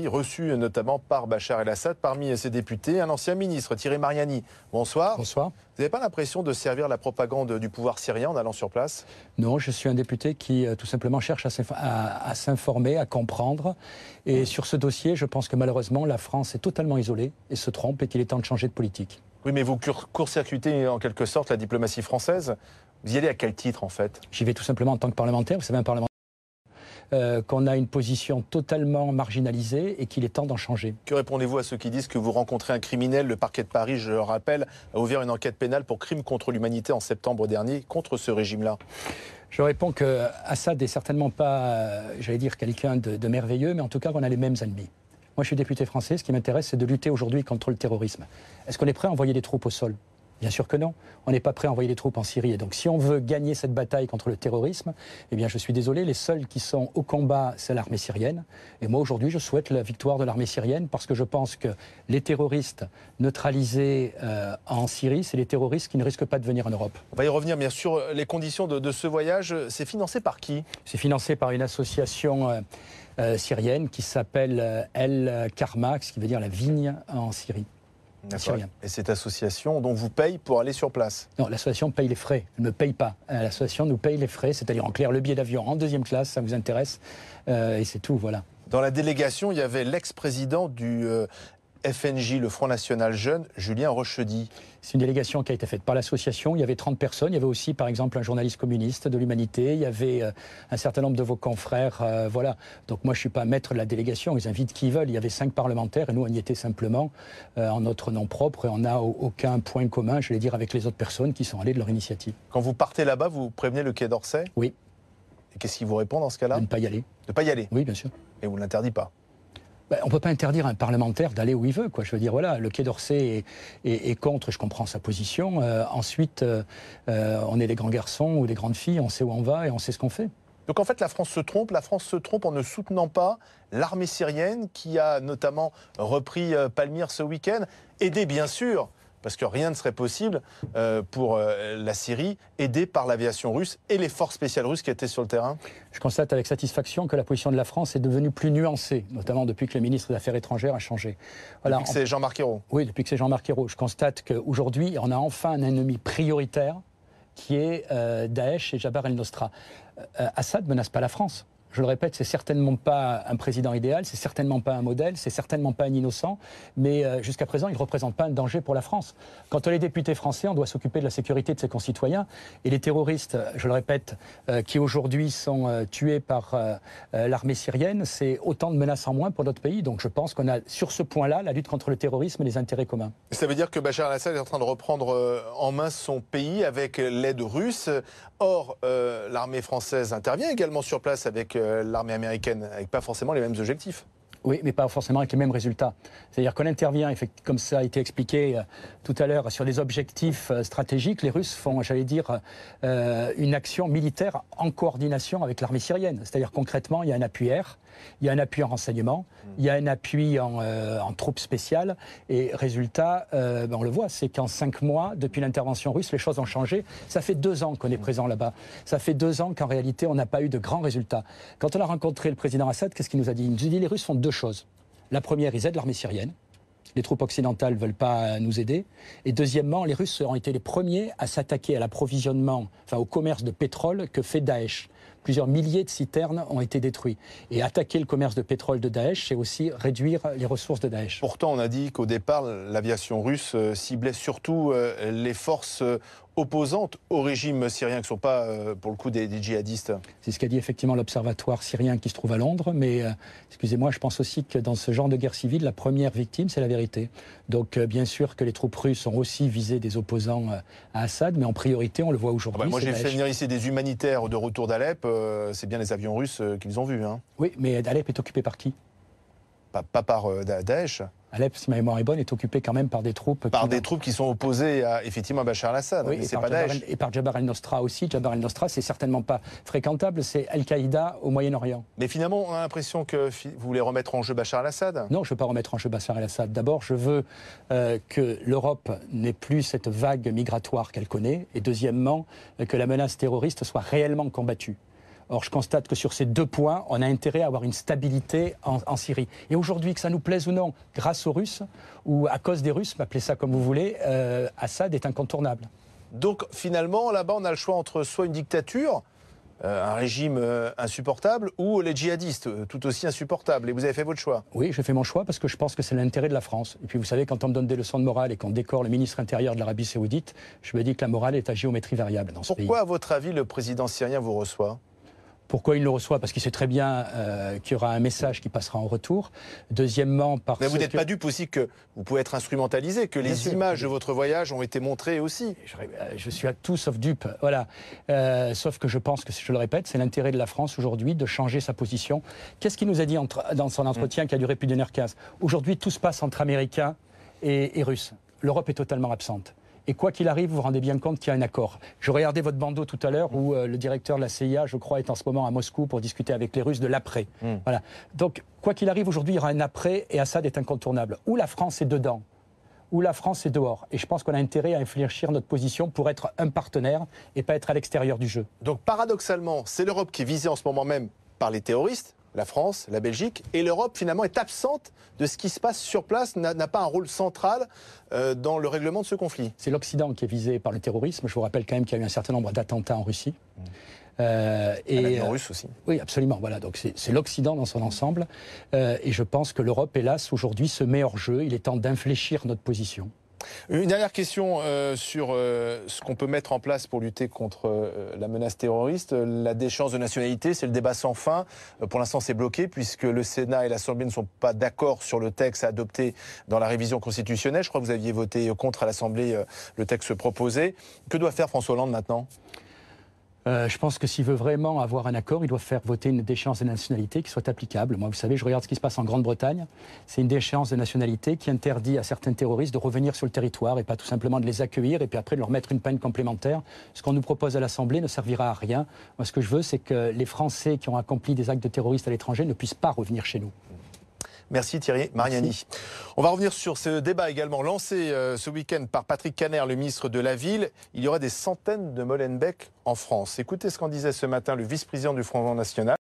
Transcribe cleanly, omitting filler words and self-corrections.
reçu notamment par Bachar el-Assad. Parmi ses députés, un ancien ministre, Thierry Mariani. Bonsoir. Bonsoir. Vous n'avez pas l'impression de servir la propagande du pouvoir syrien en allant sur place? Non, je suis un député qui tout simplement cherche à s'informer, à comprendre. Et sur ce dossier, je pense que malheureusement, la France est totalement isolée et se trompe et qu'il est temps de changer de politique. Oui, mais vous court-circuitez en quelque sorte la diplomatie française. Vous y allez à quel titre en fait? J'y vais tout simplement en tant que parlementaire. Vous savez, un parlementaire, qu'on a une position totalement marginalisée et qu'il est temps d'en changer. Que répondez-vous à ceux qui disent que vous rencontrez un criminel? Le parquet de Paris, je le rappelle, a ouvert une enquête pénale pour crime contre l'humanité en septembre dernier contre ce régime-là. Je réponds que Assad n'est certainement pas, j'allais dire, quelqu'un de merveilleux, mais en tout cas qu'on a les mêmes ennemis. Moi, je suis député français. Ce qui m'intéresse, c'est de lutter aujourd'hui contre le terrorisme. Est-ce qu'on est prêt à envoyer des troupes au sol? Bien sûr que non. On n'est pas prêt à envoyer des troupes en Syrie. Et donc, si on veut gagner cette bataille contre le terrorisme, eh bien, je suis désolé, les seuls qui sont au combat, c'est l'armée syrienne. Et moi, aujourd'hui, je souhaite la victoire de l'armée syrienne parce que je pense que les terroristes neutralisés en Syrie, c'est les terroristes qui ne risquent pas de venir en Europe. On va y revenir, bien sûr. Les conditions de ce voyage, c'est financé par qui? C'est financé par une association syrienne qui s'appelle El Karma, ce qui veut dire la vigne en Syrie. Et cette association, donc, vous paye pour aller sur place? Non, l'association paye les frais. Elle ne paye pas. L'association nous paye les frais, c'est-à-dire en clair le billet d'avion en deuxième classe, ça vous intéresse, et c'est tout, voilà. Dans la délégation, il y avait l'ex-président du FNJ, le Front National Jeune, Julien Rochedy. C'est une délégation qui a été faite par l'association. Il y avait 30 personnes. Il y avait aussi, par exemple, un journaliste communiste de l'Humanité. Il y avait un certain nombre de vos confrères. Voilà. Donc moi, je ne suis pas maître de la délégation. Ils invitent qui veulent. Il y avait 5 parlementaires et nous, on y était simplement en notre nom propre. Et on n'a aucun point commun, je vais dire, avec les autres personnes qui sont allées de leur initiative. Quand vous partez là-bas, vous prévenez le Quai d'Orsay? Oui. Et qu'est-ce qu'il vous répond dans ce cas-là? De ne pas y aller. De ne pas y aller? Oui, bien sûr. Et vous ne l'interdit pas? On ne peut pas interdire à un parlementaire d'aller où il veut, quoi. Je veux dire, voilà, le Quai d'Orsay est contre, je comprends sa position. Ensuite, on est des grands garçons ou des grandes filles, on sait où on va et on sait ce qu'on fait. Donc en fait, la France se trompe. La France se trompe en ne soutenant pas l'armée syrienne qui a notamment repris Palmyre ce week-end, aidée bien sûr, parce que rien ne serait possible pour la Syrie, aidée par l'aviation russe et les forces spéciales russes qui étaient sur le terrain. Je constate avec satisfaction que la position de la France est devenue plus nuancée, notamment depuis que le ministre des Affaires étrangères a changé. Voilà. Depuis que c'est Jean-Marc Ayrault. Oui, depuis que c'est Jean-Marc Ayrault. Je constate qu'aujourd'hui, on a enfin un ennemi prioritaire qui est Daesh et Jabhat el-Nosra. Assad ne menace pas la France. Je le répète, c'est certainement pas un président idéal, c'est certainement pas un modèle, c'est certainement pas un innocent, mais jusqu'à présent, il ne représente pas un danger pour la France. Quand on est député français, on doit s'occuper de la sécurité de ses concitoyens. Et les terroristes, je le répète, qui aujourd'hui sont tués par l'armée syrienne, c'est autant de menaces en moins pour notre pays. Donc je pense qu'on a, sur ce point-là, la lutte contre le terrorisme et les intérêts communs. Ça veut dire que Bachar el-Assad est en train de reprendre en main son pays avec l'aide russe. Or, l'armée française intervient également sur place avec l'armée américaine, avec pas forcément les mêmes objectifs. Oui, mais pas forcément avec les mêmes résultats. C'est-à-dire qu'on intervient, comme ça a été expliqué tout à l'heure, sur des objectifs stratégiques. Les Russes font, j'allais dire, une action militaire en coordination avec l'armée syrienne. C'est-à-dire concrètement, il y a un appui air, il y a un appui en renseignement, il y a un appui en troupes spéciales. Et résultat, on le voit, c'est qu'en 5 mois, depuis l'intervention russe, les choses ont changé. Ça fait 2 ans qu'on est présent là-bas. Ça fait 2 ans qu'en réalité, on n'a pas eu de grands résultats. Quand on a rencontré le président Assad, qu'est-ce qu'il nous a dit? Il nous a dit les Russes font 2 choses. La première, ils aident l'armée syrienne. Les troupes occidentales ne veulent pas nous aider. Et deuxièmement, les Russes ont été les premiers à s'attaquer à l'approvisionnement, au commerce de pétrole que fait Daesh. Plusieurs milliers de citernes ont été détruites. Et attaquer le commerce de pétrole de Daesh, c'est aussi réduire les ressources de Daesh. Pourtant, on a dit qu'au départ, l'aviation russe ciblait surtout les forces opposantes au régime syrien, qui ne sont pas, pour le coup, des djihadistes. C'est ce qu'a dit effectivement l'observatoire syrien qui se trouve à Londres. Mais, excusez-moi, je pense aussi que dans ce genre de guerre civile, la première victime, c'est la vérité. Donc, bien sûr que les troupes russes ont aussi visé des opposants à Assad, mais en priorité, on le voit aujourd'hui. Moi, j'ai fait venir ici des humanitaires de retour d'Alep. C'est bien les avions russes qu'ils ont vus. Hein. Oui, mais Alep est occupé par qui? Pas par Daesh. Alep, si ma mémoire est bonne, est occupé quand même par des troupes... Des troupes qui sont opposées à, effectivement, à Bachar el-Assad, oui, mais c'est pas Daesh. Et par Jabhat el-Nosra aussi. Jabhat el-Nosra, c'est certainement pas fréquentable, c'est Al-Qaïda au Moyen-Orient. Mais finalement, on a l'impression que vous voulez remettre en jeu Bachar el-Assad. Non, je ne veux pas remettre en jeu Bachar el-Assad. D'abord, je veux que l'Europe n'ait plus cette vague migratoire qu'elle connaît. Et deuxièmement, que la menace terroriste soit réellement combattue. Or, je constate que sur ces 2 points, on a intérêt à avoir une stabilité en Syrie. Et aujourd'hui, que ça nous plaise ou non, grâce aux Russes, ou à cause des Russes, appelez ça comme vous voulez, Assad est incontournable. Donc finalement, là-bas, on a le choix entre soit une dictature, un régime insupportable, ou les djihadistes, tout aussi insupportables. Et vous avez fait votre choix. Oui, j'ai fait mon choix parce que je pense que c'est l'intérêt de la France. Et puis vous savez, quand on me donne des leçons de morale et qu'on décore le ministre intérieur de l'Arabie Saoudite, je me dis que la morale est à géométrie variable dans ce pays. Pourquoi, à votre avis, le président syrien vous reçoit ? Pourquoi il le reçoit? Parce qu'il sait très bien qu'il y aura un message qui passera en retour. Deuxièmement, parce que... Mais vous n'êtes pas dupe aussi que vous pouvez être instrumentalisé, que les images de votre voyage ont été montrées aussi. Je suis à tout sauf dupe, voilà. Sauf que je pense que, je le répète, c'est l'intérêt de la France aujourd'hui de changer sa position. Qu'est-ce qu'il nous a dit dans son entretien qui a duré plus d'1h15? Aujourd'hui, tout se passe entre Américains et Russes. L'Europe est totalement absente. Et quoi qu'il arrive, vous vous rendez bien compte qu'il y a un accord. Je regardais votre bandeau tout à l'heure où le directeur de la CIA, je crois, est en ce moment à Moscou pour discuter avec les Russes de l'après. Voilà. Donc, quoi qu'il arrive, aujourd'hui, il y aura un après et Assad est incontournable. Ou la France est dedans, ou la France est dehors. Et je pense qu'on a intérêt à infléchir notre position pour être un partenaire et pas être à l'extérieur du jeu. Donc, paradoxalement, c'est l'Europe qui est visée en ce moment même par les terroristes, la France, la Belgique, et l'Europe finalement est absente de ce qui se passe sur place, n'a pas un rôle central dans le règlement de ce conflit. C'est l'Occident qui est visé par le terrorisme. Je vous rappelle quand même qu'il y a eu un certain nombre d'attentats en Russie. Et en russe aussi. Oui, absolument. Voilà. Donc c'est l'Occident dans son ensemble. Et je pense que l'Europe, hélas, aujourd'hui se met hors jeu. Il est temps d'infléchir notre position. Une dernière question sur ce qu'on peut mettre en place pour lutter contre la menace terroriste. La déchéance de nationalité, c'est le débat sans fin. Pour l'instant, c'est bloqué puisque le Sénat et l'Assemblée ne sont pas d'accord sur le texte adopté dans la révision constitutionnelle. Je crois que vous aviez voté contre à l'Assemblée le texte proposé. Que doit faire François Hollande maintenant ? Je pense que s'il veut vraiment avoir un accord, il doit faire voter une déchéance de nationalité qui soit applicable. Moi, vous savez, je regarde ce qui se passe en Grande-Bretagne. C'est une déchéance de nationalité qui interdit à certains terroristes de revenir sur le territoire et pas tout simplement de les accueillir et puis après de leur mettre une peine complémentaire. Ce qu'on nous propose à l'Assemblée ne servira à rien. Moi, ce que je veux, c'est que les Français qui ont accompli des actes de terroristes à l'étranger ne puissent pas revenir chez nous. Merci Thierry Mariani. Merci. On va revenir sur ce débat également lancé ce week-end par Patrick Kanner, le ministre de la Ville. Il y aura des centaines de Molenbeek en France. Écoutez ce qu'en disait ce matin le vice-président du Front National.